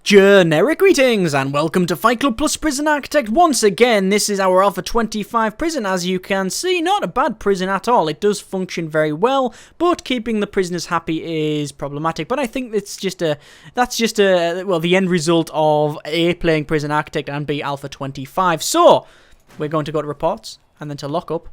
Generic greetings and welcome to Fight Club Plus Prison Architect once again. This is our Alpha 25 prison. As you can see, not a bad prison at all. It does function very well, but keeping the prisoners happy is problematic. But I think that's just the end result of A, playing Prison Architect, and B, Alpha 25. So, we're going to go to reports, and then to lockup,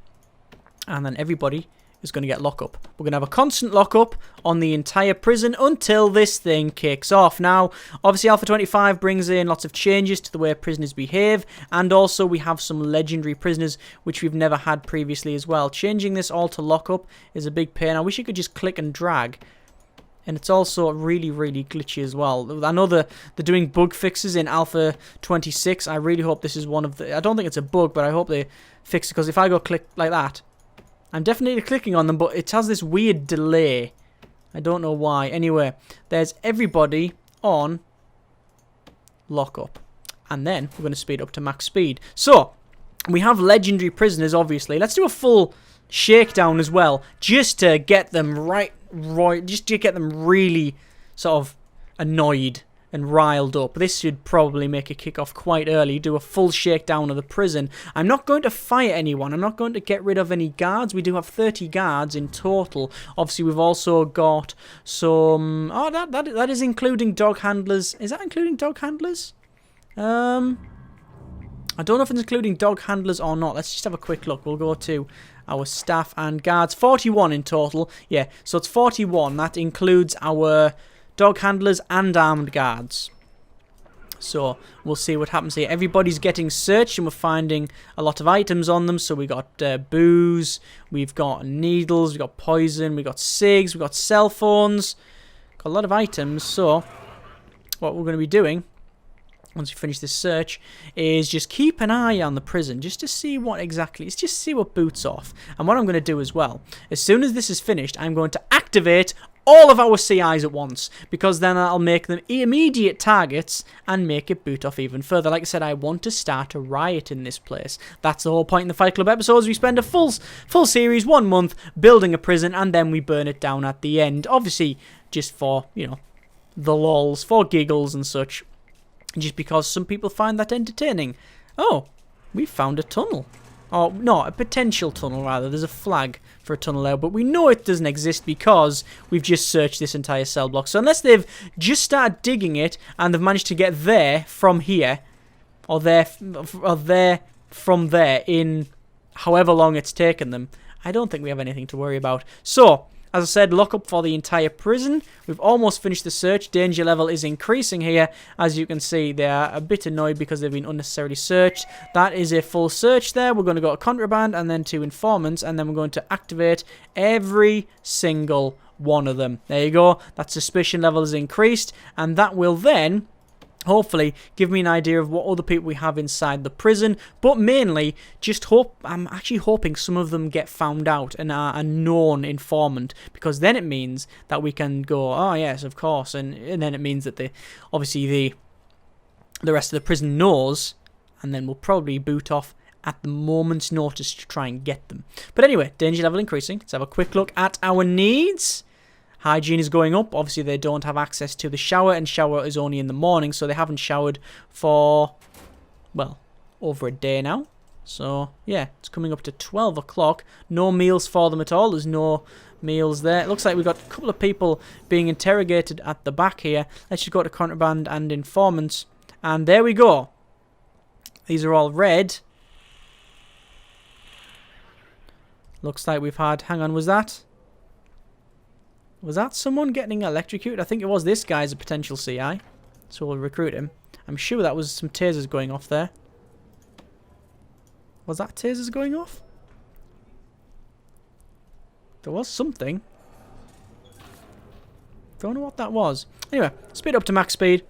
and then everybody is going to get lockup. We're going to have a constant lockup on the entire prison until this thing kicks off. Now, obviously Alpha 25 brings in lots of changes to the way prisoners behave, and also we have some legendary prisoners which we've never had previously as well. Changing this all to lockup is a big pain. I wish you could just click and drag. And it's also really, really glitchy as well. I know they're doing bug fixes in Alpha 26. I really hope this is one of the... I don't think it's a bug, but I hope they fix it, because if I go click like that, I'm definitely clicking on them, but it has this weird delay. I don't know why. Anyway, there's everybody on lockup. And then we're going to speed up to max speed. So, we have legendary prisoners, obviously. Let's do a full shakedown as well, just to get them just to get them really sort of annoyed and riled up. This should probably make a kick-off quite early. Do a full shakedown of the prison. I'm not going to fire anyone. I'm not going to get rid of any guards. We do have 30 guards in total. Obviously, we've also got some... Oh, that is including dog handlers. Is that including dog handlers? I don't know if it's including dog handlers or not. Let's just have a quick look. We'll go to our staff and guards. 41 in total. Yeah, so it's 41. That includes our dog handlers and armed guards. So we'll see what happens here. Everybody's getting searched and we're finding a lot of items on them. So we got booze, we've got needles, we've got poison, we've got cigs, we've got cell phones. Got a lot of items. So what we're going to be doing once we finish this search is just keep an eye on the prison just to see what exactly, it's just see what boots off. And what I'm going to do as well, as soon as this is finished, I'm going to activate all of our CIs at once, because then I'll make them immediate targets and make it boot off even further. Like I said, I want to start a riot in this place. That's the whole point in the Fight Club episodes. We spend a full series, 1 month, building a prison, and then we burn it down at the end. Obviously, just for, you know, the lols, for giggles and such. Just because some people find that entertaining. Oh, we found a tunnel. Oh, no, a potential tunnel, rather. There's a flag for a tunnel there, but we know it doesn't exist because we've just searched this entire cell block. So unless they've just started digging it and they've managed to get there from here, or there from there in however long it's taken them, I don't think we have anything to worry about. So, as I said, lock up for the entire prison. We've almost finished the search. Danger level is increasing here. As you can see, they are a bit annoyed because they've been unnecessarily searched. That is a full search there. We're going to go to contraband and then to informants. And then we're going to activate every single one of them. There you go. That suspicion level is increased. And that will then hopefully give me an idea of what other people we have inside the prison, but mainly just I'm actually hoping some of them get found out and are a known informant, because then it means that we can go, oh yes, of course, and then it means that obviously the rest of the prison knows, and then we'll probably boot off at the moment's notice to try and get them. But anyway, danger level increasing. Let's have a quick look at our needs. Hygiene is going up. Obviously, they don't have access to the shower, and shower is only in the morning, so they haven't showered for, well, over a day now. So, yeah, it's coming up to 12 o'clock. No meals for them at all. There's no meals there. It looks like we've got a couple of people being interrogated at the back here. Let's just go to contraband and informants. And there we go. These are all red. Looks like we've had... Hang on, was that someone getting electrocuted? I think it was. This guy's a potential CI, so we'll recruit him. I'm sure that was some tasers going off there. Was that tasers going off? There was something. Don't know what that was. Anyway, speed up to max speed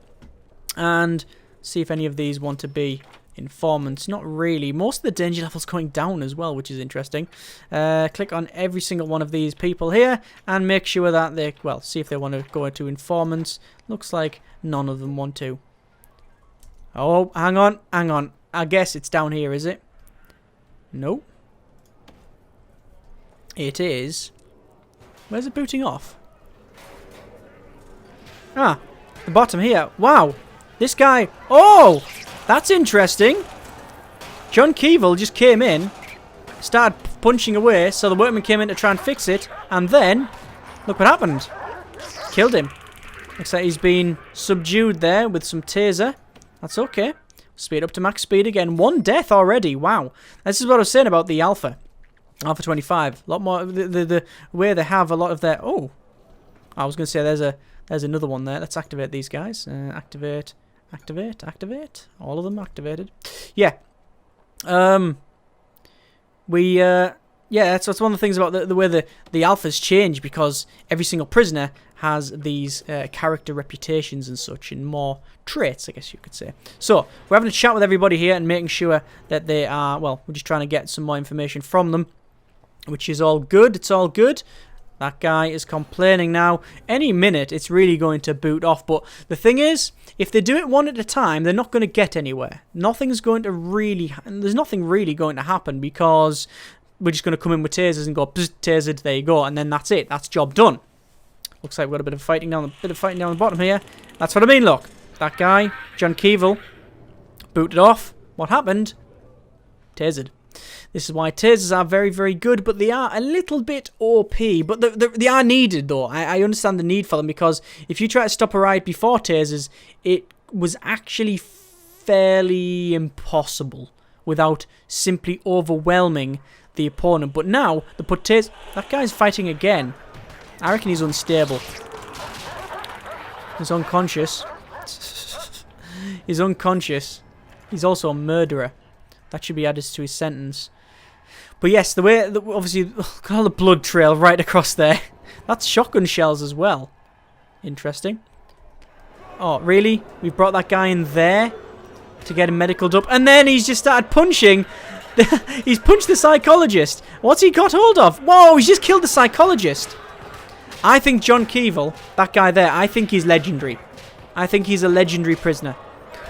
and see if any of these want to be informants. Not really. Most of the danger level's going down as well, which is interesting. Click on every single one of these people here and make sure that they, well, see if they want to go into informants. Looks like none of them want to. Oh, hang on. I guess it's down here, is it? No. It is. Where's it booting off? Ah, the bottom here. Wow. This guy... Oh! That's interesting. John Keevil just came in, started punching away, so the workman came in to try and fix it, and then... Look what happened. Killed him. Looks like he's been subdued there with some taser. That's okay. Speed up to max speed again. 1 death already. Wow. This is what I was saying about the Alpha. Alpha 25. A lot more... The way they have a lot of their... Oh. I was going to say there's another one there. Let's activate these guys. Activate. Activate. All of them activated. Yeah. Yeah, that's one of the things about the way the alphas change, because every single prisoner has these character reputations and such, and more traits, I guess you could say. So, we're having a chat with everybody here and making sure that they are, well, we're just trying to get some more information from them, which is all good. It's all good. That guy is complaining now. Any minute, it's really going to boot off. But the thing is, if they do it one at a time, they're not going to get anywhere. Nothing's going to really... There's nothing really going to happen, because we're just going to come in with tasers and go, tasered, there you go, and then that's it. That's job done. Looks like we've got a bit of fighting down the bottom here. That's what I mean, look. That guy, John Keevil, booted off. What happened? Tasered. This is why tasers are very, very good, but they are a little bit OP. But they are needed, though. I understand the need for them, because if you try to stop a riot before tasers, it was actually fairly impossible without simply overwhelming the opponent. But now, they put tasers... That guy's fighting again. I reckon he's unstable. He's unconscious. He's unconscious. He's also a murderer. That should be added to his sentence. But yes, the way... Obviously, look at all the blood trail right across there. That's shotgun shells as well. Interesting. Oh, really? We've brought that guy in there to get him medicaled up. And then he's just started punching... He's punched the psychologist. What's he got hold of? Whoa, he's just killed the psychologist. I think John Keevil, that guy there, I think he's legendary. I think he's a legendary prisoner.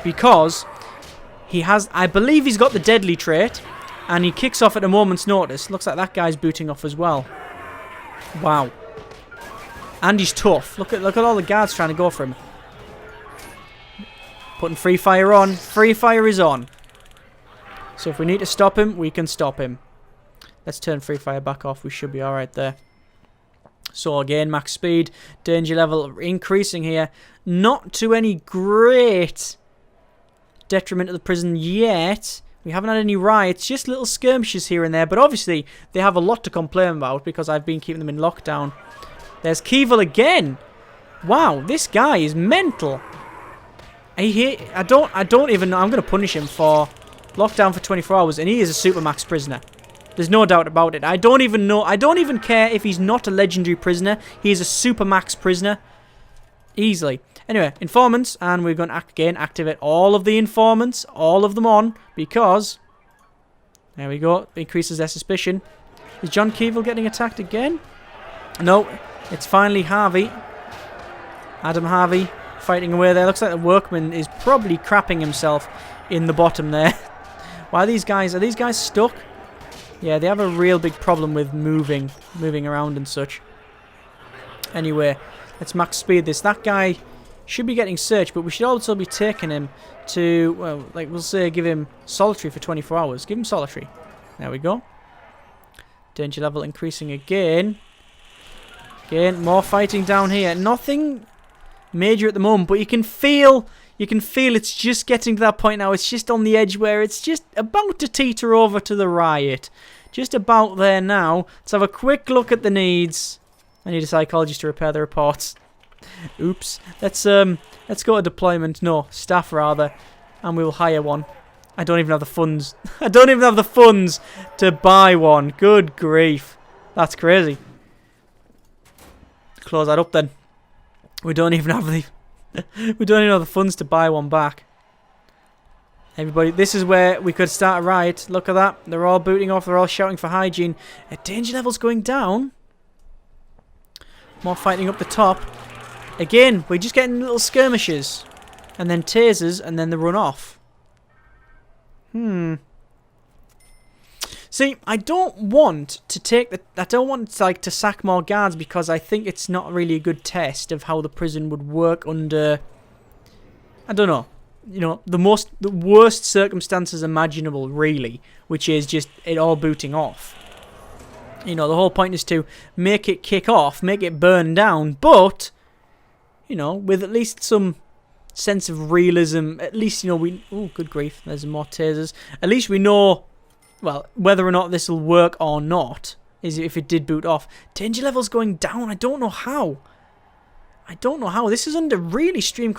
Because he has... I believe he's got the deadly trait. And he kicks off at a moment's notice. Looks like that guy's booting off as well. Wow. And he's tough. Look at all the guards trying to go for him. Putting free fire on. Free fire is on. So if we need to stop him, we can stop him. Let's turn free fire back off. We should be alright there. So again, max speed. Danger level increasing here. Not to any great detriment to the prison yet. We haven't had any riots. Just little skirmishes here and there. But obviously, they have a lot to complain about, because I've been keeping them in lockdown. There's Keevil again. Wow, this guy is mental. I don't even know. I'm going to punish him for... lockdown for 24 hours, and he is a supermax prisoner. There's no doubt about it. I don't even know. I don't even care if he's not a legendary prisoner. He is a supermax prisoner. Easily. Anyway, informants, and we're going to again activate all of the informants, all of them on, because there we go. Increases their suspicion. Is John Keevil getting attacked again? No, it's finally Harvey. Adam Harvey fighting away there. Looks like the workman is probably crapping himself in the bottom there. Why are these guys stuck? Yeah, they have a real big problem with moving around and such. Anyway, let's max speed this. That guy should be getting searched, but we should also be taking him to, well, like we'll say, give him solitary for 24 hours. Give him solitary. There we go. Danger level increasing again. Again, more fighting down here. Nothing major at the moment, but you can feel it's just getting to that point now. It's just on the edge where it's just about to teeter over to the riot. Just about there now. Let's have a quick look at the needs. I need a psychologist to repair the reports. Oops. Let's go to deployment. No, staff rather. And we will hire one. I don't even have the funds. I don't even have the funds to buy one. Good grief. That's crazy. Close that up then. We don't even have the... we don't even have the funds to buy one back. Everybody, this is where we could start a riot. Look at that. They're all booting off. They're all shouting for hygiene. Danger level's going down. More fighting up the top. Again, we're just getting little skirmishes. And then tasers, and then they run off. See, I don't want to take the... I don't want to sack more guards, because I think it's not really a good test of how the prison would work under... I don't know. you know, the worst circumstances imaginable, really, which is just it all booting off. You know, the whole point is to make it kick off, make it burn down, but, you know, with at least some sense of realism. At least, you know, oh, good grief, there's more tasers. At least we know, well, whether or not this will work or not, is if it did boot off. Danger level's going down. I don't know how. This is under really extreme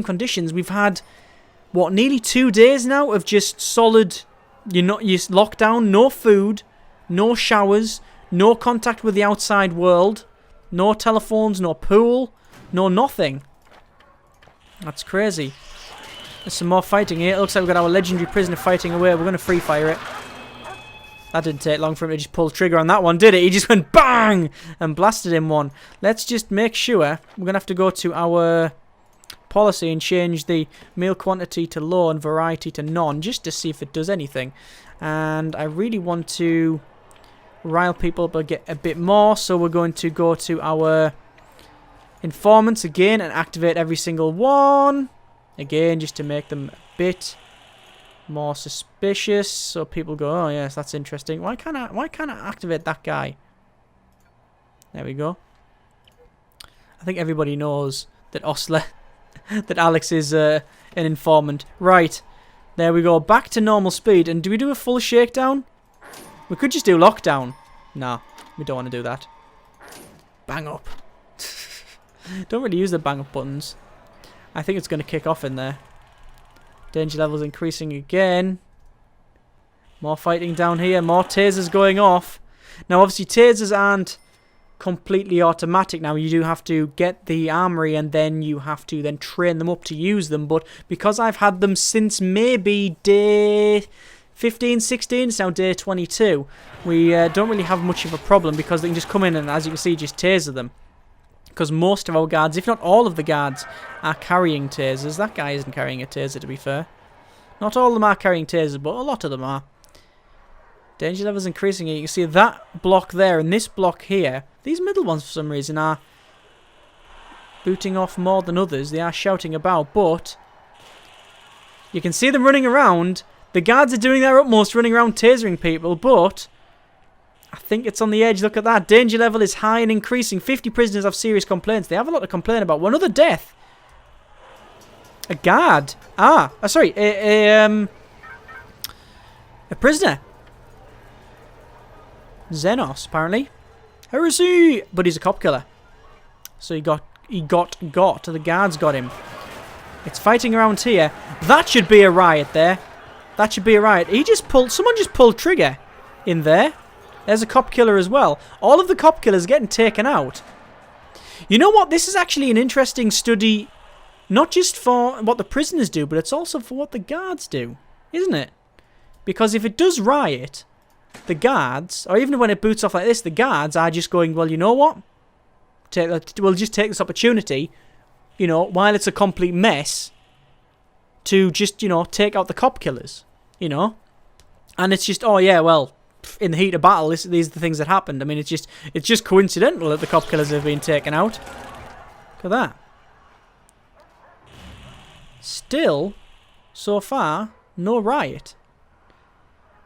conditions. We've had, what, nearly 2 days now of just solid, you lockdown, no food, no showers, no contact with the outside world, no telephones, no pool, no nothing. That's crazy. There's some more fighting here. It looks like we've got our legendary prisoner fighting away. We're going to free fire it. That didn't take long for him to just pull the trigger on that one, did it? He just went bang and blasted him one. Let's just make sure. We're going to have to go to our policy and change the meal quantity to low and variety to none, just to see if it does anything. And I really want to rile people up a bit more, so we're going to go to our informants again and activate every single one. Again, just to make them a bit more suspicious, so people go, oh yes, that's interesting. Why can't I activate that guy? There we go. I think everybody knows that Osler, that Alex is an informant. Right, there we go. Back to normal speed. And do we do a full shakedown? We could just do lockdown. Nah, we don't want to do that. Bang up. Don't really use the bang up buttons. I think it's going to kick off in there. Danger levels increasing again. More fighting down here. More tasers going off. Now, obviously, tasers aren't completely automatic. Now, you do have to get the armory and then you have to then train them up to use them. But because I've had them since maybe day 15, 16, it's now day 22. We don't really have much of a problem because they can just come in and, as you can see, just taser them. Because most of our guards, if not all of the guards, are carrying tasers. That guy isn't carrying a taser, to be fair. Not all of them are carrying tasers, but a lot of them are. Danger levels increasing here. You can see that block there and this block here. These middle ones, for some reason, are booting off more than others. They are shouting about, but you can see them running around. The guards are doing their utmost, running around tasering people, but I think it's on the edge. Look at that. Danger level is high and increasing. 50 prisoners have serious complaints. They have a lot to complain about. One other death. A guard. Sorry. A prisoner. Xenos, apparently. Heresy! But he's a cop killer. So he got. The guards got him. It's fighting around here. That should be a riot there. That should be a riot. Someone just pulled trigger in there. There's a cop killer as well. All of the cop killers getting taken out. You know what? This is actually an interesting study. Not just for what the prisoners do, but it's also for what the guards do. Isn't it? Because if it does riot, the guards, or even when it boots off like this, the guards are just going, well, you know what? We'll just take this opportunity, you know, while it's a complete mess, to just, you know, take out the cop killers, you know? And it's just, oh yeah, well, in the heat of battle, these are the things that happened. I mean, it's just coincidental that the cop killers have been taken out. Look at that. Still, so far, no riot.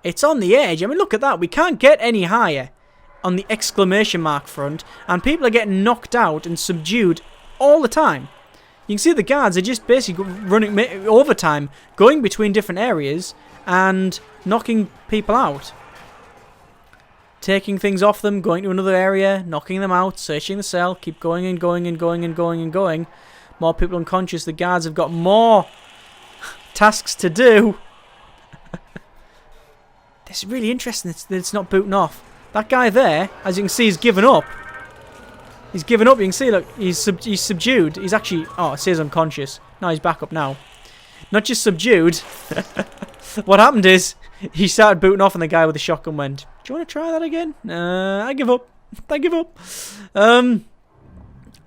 It's on the edge. I mean, look at that. We can't get any higher on the exclamation mark front, and people are getting knocked out and subdued all the time. You can see the guards are just basically running overtime, going between different areas and knocking people out. Taking things off them, going to another area, knocking them out, searching the cell, keep going and going and going and going and going. More people unconscious. The guards have got more tasks to do. This is really interesting that it's not booting off. That guy there, as you can see, has given up. He's given up. You can see, look, he's subdued. He's actually, oh, it says unconscious. No, he's back up now. Not just subdued. What happened is, he started booting off and the guy with the shotgun went, do you want to try that again? I give up. I give up.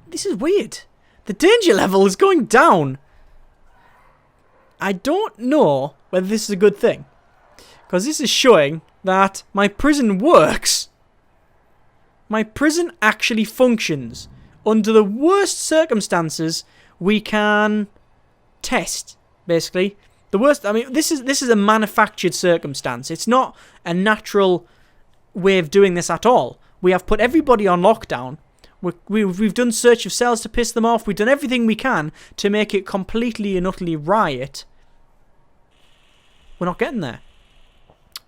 This is weird. The danger level is going down. I don't know whether this is a good thing. Because this is showing that my prison works. My prison actually functions. Under the worst circumstances we can test, basically. The worst, I mean, this is a manufactured circumstance. It's not a natural way of doing this at all. We have put everybody on lockdown. We've done search of cells to piss them off. We've done everything we can to make it completely and utterly riot. We're not getting there.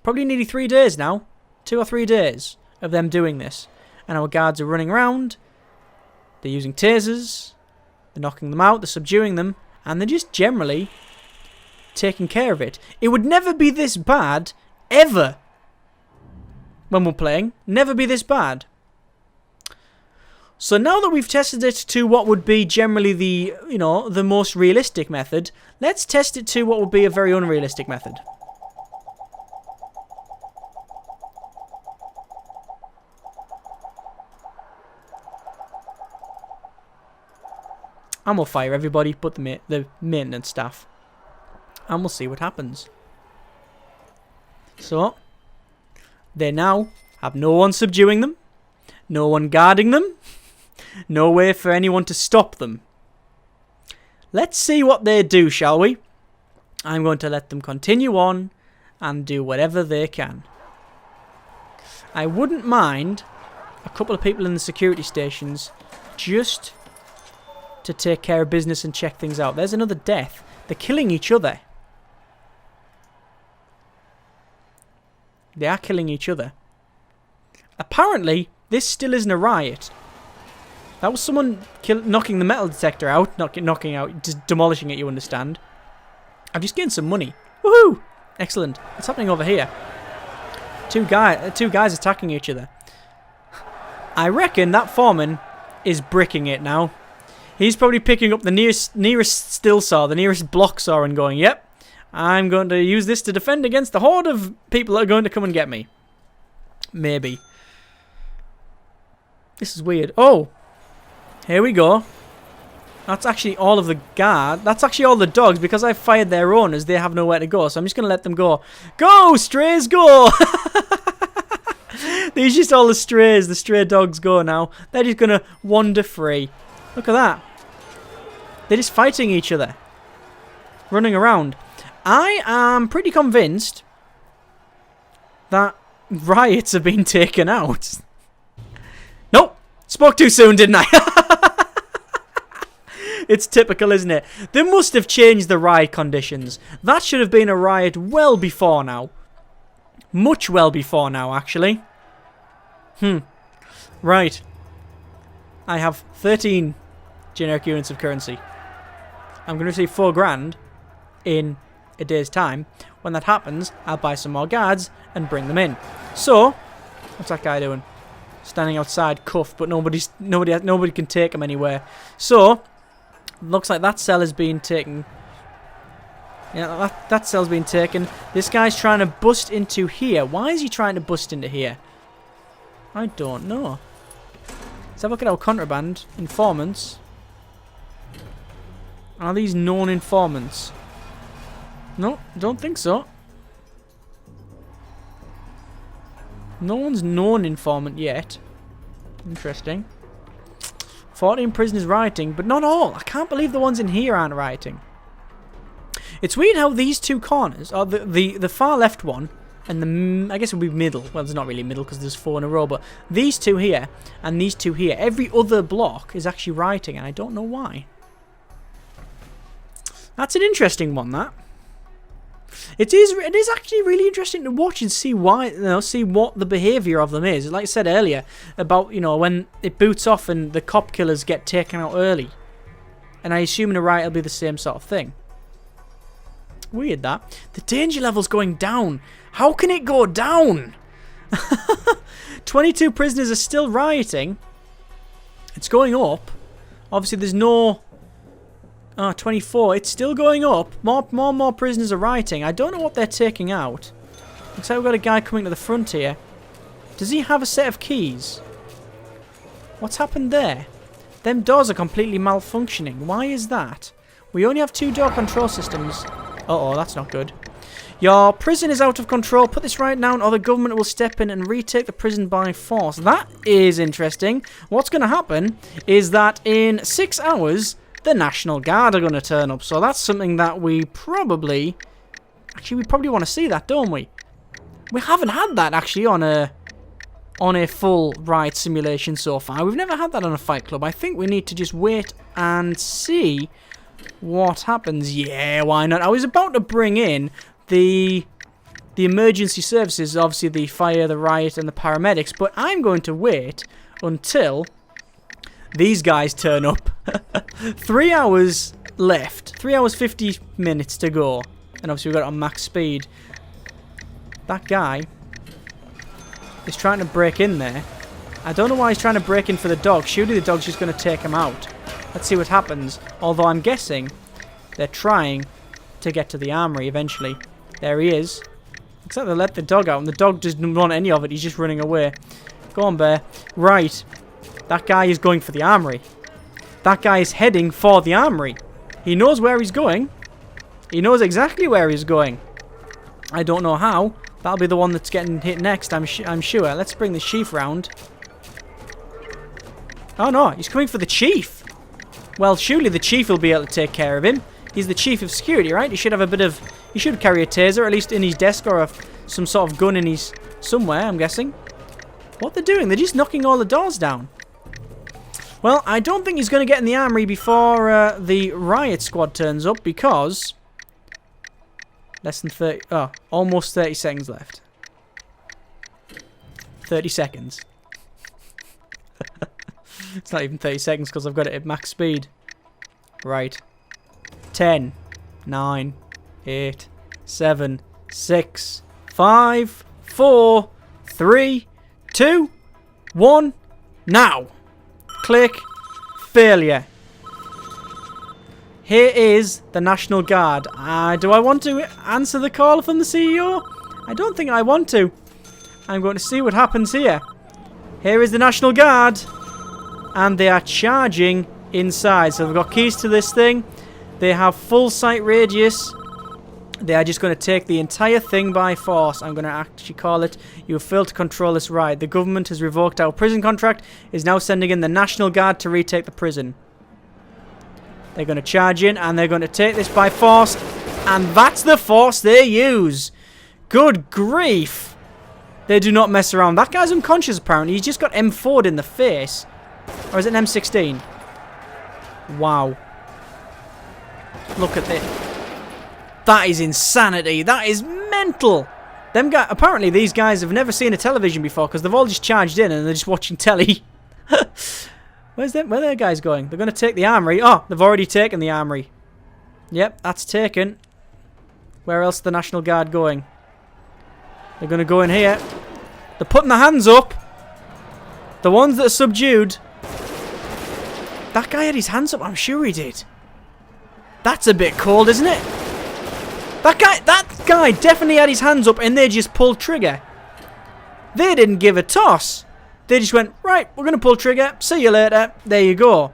Probably nearly 3 days now. 2 or 3 days of them doing this. And our guards are running around. They're using tasers. They're knocking them out. They're subduing them. And they're just generally taking care of it. It would never be this bad, ever, when we're playing. Never be this bad. So now that we've tested it to what would be generally the, the most realistic method, let's test it to what would be a very unrealistic method. And we'll fire everybody but the maintenance staff. And we'll see what happens. So, they now have no one subduing them, no one guarding them, no way for anyone to stop them. Let's see what they do, shall we? I'm going to let them continue on and do whatever they can. I wouldn't mind a couple of people in the security stations just to take care of business and check things out. There's another death. They're killing each other. They are killing each other. Apparently, this still isn't a riot. That was someone knocking the metal detector out. Knocking out, just demolishing it, you understand. I've just gained some money. Woohoo! Excellent. What's happening over here? Two guys attacking each other. I reckon that foreman is bricking it now. He's probably picking up the nearest still saw, the nearest block saw, and going, yep, I'm going to use this to defend against the horde of people that are going to come and get me. Maybe. This is weird. Oh! Here we go. That's actually all of the guard. That's actually all the dogs, because I fired their owners. They have nowhere to go, so I'm just going to let them go. Go, strays, go! These just all the strays. The stray dogs go now. They're just going to wander free. Look at that. They're just fighting each other. Running around. I am pretty convinced that riots have been taken out. Nope. Spoke too soon, didn't I? It's typical, isn't it? They must have changed the riot conditions. That should have been a riot well before now. Much well before now, actually. Right. I have 13 generic units of currency. I'm going to receive 4 grand in a day's time. When that happens, I'll buy some more guards and bring them in. So, what's that guy doing? Standing outside, cuffed, but nobody can take him anywhere. So, looks like that cell is being taken. Yeah, that cell's being taken. This guy's trying to bust into here. Why is he trying to bust into here? I don't know. Let's have a look at our contraband. Informants. Are these known informants? No, don't think so. No one's known informant yet. Interesting. 14 prisoners rioting, but not all. I can't believe the ones in here aren't rioting. It's weird how these two corners, or the far left one, and the, I guess it would be middle. Well, it's not really middle because there's 4 in a row, but these two here and these two here, every other block is actually rioting, and I don't know why. That's an interesting one, that. It is actually really interesting to watch and see why, see what the behaviour of them is. Like I said earlier, about, when it boots off and the cop killers get taken out early. And I assume in a riot it'll be the same sort of thing. Weird, that. The danger level's going down. How can it go down? 22 prisoners are still rioting. It's going up. Obviously, there's no... 24. It's still going up. More prisoners are rioting. I don't know what they're taking out. Looks like we've got a guy coming to the front here. Does he have a set of keys? What's happened there? Them doors are completely malfunctioning. Why is that? We only have 2 door control systems. Uh-oh, that's not good. Your prison is out of control. Put this right now or the government will step in and retake the prison by force. That is interesting. What's going to happen is that in 6 hours... the National Guard are going to turn up. So that's something that we probably... Actually, we probably want to see that, don't we? We haven't had that, actually, on a full Riot simulation so far. We've never had that on a Fight Club. I think we need to just wait and see what happens. Yeah, why not? I was about to bring in the emergency services, obviously the fire, the Riot, and the paramedics, but I'm going to wait until these guys turn up. 3 hours left. 3 hours 50 minutes to go. And obviously we've got it on max speed. That guy is trying to break in there. I don't know why he's trying to break in for the dog. Surely the dog's just going to take him out. Let's see what happens. Although I'm guessing they're trying to get to the armory eventually. There he is. Except they let the dog out, and the dog doesn't want any of it. He's just running away. Go on, bear. Right. That guy is going for the armory. That guy is heading for the armory. He knows where he's going. He knows exactly where he's going. I don't know how. That'll be the one that's getting hit next, I'm sure. Let's bring the chief round. Oh, no. He's coming for the chief. Well, surely the chief will be able to take care of him. He's the chief of security, right? He should have a bit of... He should carry a taser, at least in his desk, or some sort of gun in his... somewhere, I'm guessing. What they're doing? They're just knocking all the doors down. Well, I don't think he's going to get in the armory before the Riot squad turns up, because... Less than 30... Oh, almost 30 seconds left. 30 seconds. It's not even 30 seconds because I've got it at max speed. Right. 10, 9, 8, 7, 6, 5, 4, 3, 2, 1. Now. Click. Failure. Here is the National Guard. Do I want to answer the call from the CEO? I don't think I want to. I'm going to see what happens here. Here is the National Guard. And they are charging inside. So they've got keys to this thing. They have full sight radius. They are just going to take the entire thing by force. I'm going to actually call it, you have failed to control this riot. The government has revoked our prison contract, is now sending in the National Guard to retake the prison. They're going to charge in and they're going to take this by force. And that's the force they use. Good grief. They do not mess around. That guy's unconscious apparently. He's just got M4'd in the face. Or is it an M16? Wow. Look at this. That is insanity. That is mental. Them guys, apparently these guys have never seen a television before because they've all just charged in and they're just watching telly. Where are their guys going? They're going to take the armory. Oh, they've already taken the armory. Yep, that's taken. Where else is the National Guard going? They're going to go in here. They're putting their hands up. The ones that are subdued. That guy had his hands up. I'm sure he did. That's a bit cold, isn't it? That guy definitely had his hands up and they just pulled trigger. They didn't give a toss. They just went, right, we're going to pull trigger. See you later. There you go.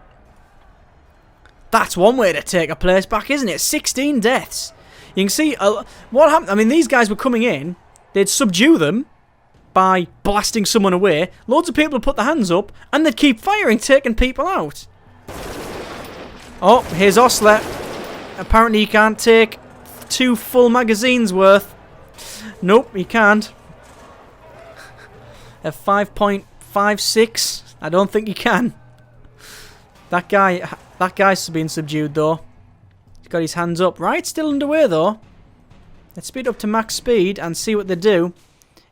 That's one way to take a place back, isn't it? 16 deaths. You can see what happened. I mean, these guys were coming in. They'd subdue them by blasting someone away. Loads of people would put their hands up and they'd keep firing, taking people out. Oh, here's Osler. Apparently he can't take 2 full magazines worth. Nope, he can't. At 5.56, I don't think he can. That guy's been subdued though. He's got his hands up. Right, still underway though. Let's speed up to max speed and see what they do.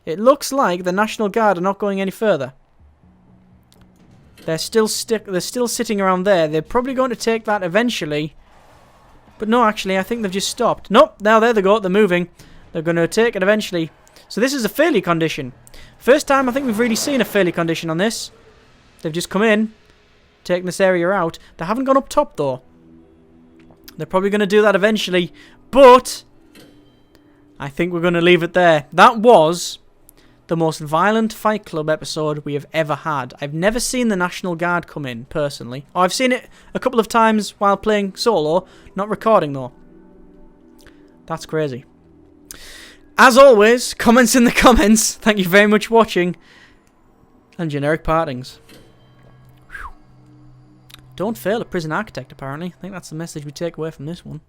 It looks like the National Guard are not going any further. They're still sitting around there. They're probably going to take that eventually. But no, actually, I think they've just stopped. Nope, now there they go. They're moving. They're going to take it eventually. So this is a failure condition. First time I think we've really seen a failure condition on this. They've just come in, taken this area out. They haven't gone up top, though. They're probably going to do that eventually. But I think we're going to leave it there. That was the most violent Fight Club episode we have ever had. I've never seen the National Guard come in, personally. Oh, I've seen it a couple of times while playing solo. Not recording, though. That's crazy. As always, comments in the comments. Thank you very much for watching. And generic partings. Don't fail at prison architect, apparently. I think that's the message we take away from this one.